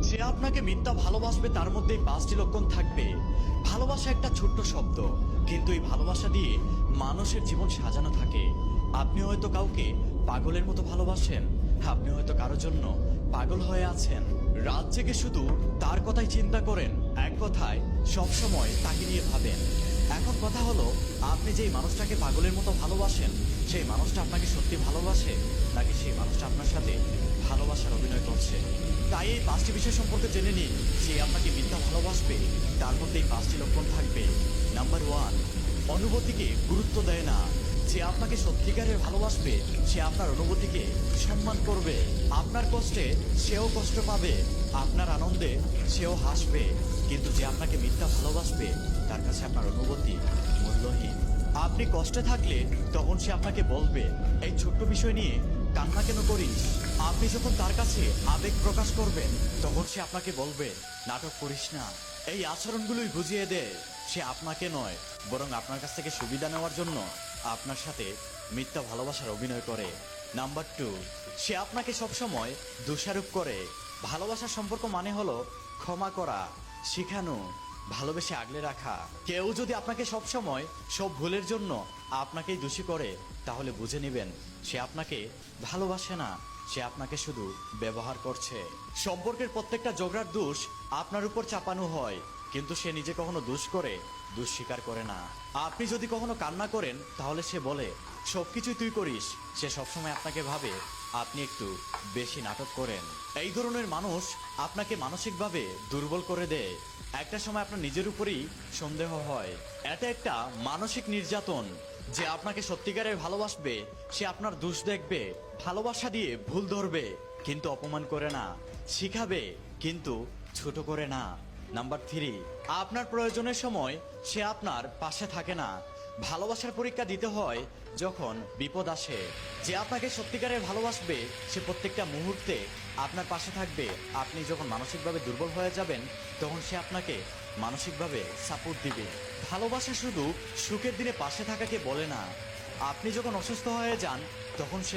যে আপনাকে মিথ্যা ভালোবাসবে তার মধ্যে এই 5টি লক্ষণ থাকবে। ভালোবাসা একটা ছোট্ট শব্দ, কিন্তু এই ভালোবাসা দিয়ে মানুষের জীবন সাজানো থাকে। আপনি হয়তো কাউকে পাগলের মতো ভালোবাসেন, আপনি হয়তো কারোর জন্য পাগল হয়ে আছেন। রাত জেগে শুধু তার কথাই চিন্তা করেন, এক কথায় সবসময় তাকে নিয়ে ভাবেন। এখন কথা হলো, আপনি যেই মানুষটাকে পাগলের মতো ভালোবাসেন, সেই মানুষটা আপনাকে সত্যি ভালোবাসে, নাকি সেই মানুষটা আপনার সাথে ভালোবাসার অভিনয় করছে? তাই এই 5টি বিষয় সম্পর্কে জেনে নিন। যে আপনাকে মিথ্যা ভালোবাসবে তার মধ্যে এই 5টি লক্ষণ থাকবে। নাম্বার 1, অনুভূতিকে গুরুত্ব দেয় না। যে আপনাকে সত্যিকারের ভালোবাসবে সে আপনার অনুভূতিকে সম্মান করবে। আপনার কষ্টে সেও কষ্ট পাবে, আপনার আনন্দে সেও হাসবে। কিন্তু যে আপনাকে মিথ্যা ভালোবাসবে তার কাছে আপনার অনুভূতি মূল্যহীন। আপনি কষ্টে থাকলে তখন সে আপনাকে বলবে, এই ছোট্ট বিষয় নিয়ে কান্না কেন করিস? আপনি যখন তার কাছে আবেগ প্রকাশ করবেন তখন সে আপনাকে বলবে, নাটক করিস না। এই আচরণগুলোই বুঝিয়ে দেয় সে আপনাকে নয়, বরং আপনার কাছ থেকে সুবিধা নেওয়ার জন্য আপনার সাথে মিথ্যা ভালোবাসার অভিনয় করে। নাম্বার 2, সে আপনাকে সবসময় দোষারোপ করে। ভালোবাসার সম্পর্ক মানে হলো ক্ষমা করা, শিখানো, ভালোবেসে আগলে রাখা। কেউ যদি আপনাকে সবসময় সব ভুলের জন্য আপনাকেই দোষী করে, তাহলে বুঝে নেবেন সে আপনাকে ভালোবাসে না, সে আপনাকে শুধু ব্যবহার করছে। সম্পর্কের প্রত্যেকটা ঝগড়ার দোষ আপনার উপর চাপানো হয়, কিন্তু সে নিজে কখনো দোষ করে দোষ স্বীকার করে না। আপনি যদি কখনো কান্না করেন তাহলে সে বলে, সবকিছুই তুই করিস। সে সবসময় আপনাকে ভাবে আপনি একটু বেশি নাটক করেন। এই ধরনের মানুষ আপনাকে মানসিকভাবে দুর্বল করে দেয়। একটা সময় আপনার নিজের উপরই সন্দেহ হয়। এটা একটা মানসিক নির্যাতন। যে আপনাকে সত্যিকারের ভালোবাসবে সে আপনার দোষ দেখবে, ভালোবাসা দিয়ে ভুল ধরবে কিন্তু অপমান করে না, শিখাবে কিন্তু ছোট করে না। নাম্বার 3, আপনার প্রয়োজনের সময় সে আপনার পাশে থাকে না। ভালোবাসার পরীক্ষা দিতে হয় যখন বিপদ আসে। যে আপনাকে সত্যিকারের ভালোবাসবে সে প্রত্যেকটা মুহূর্তে আপনার পাশে থাকবে। আপনি যখন মানসিকভাবে দুর্বল হয়ে যাবেন তখন সে আপনাকে মানসিকভাবে সাপোর্ট দিবে। ভালোবাসা শুধু সুখের দিনে পাশে থাকাকে বলে না। আপনি যখন অসুস্থ হয়ে যান তখন সে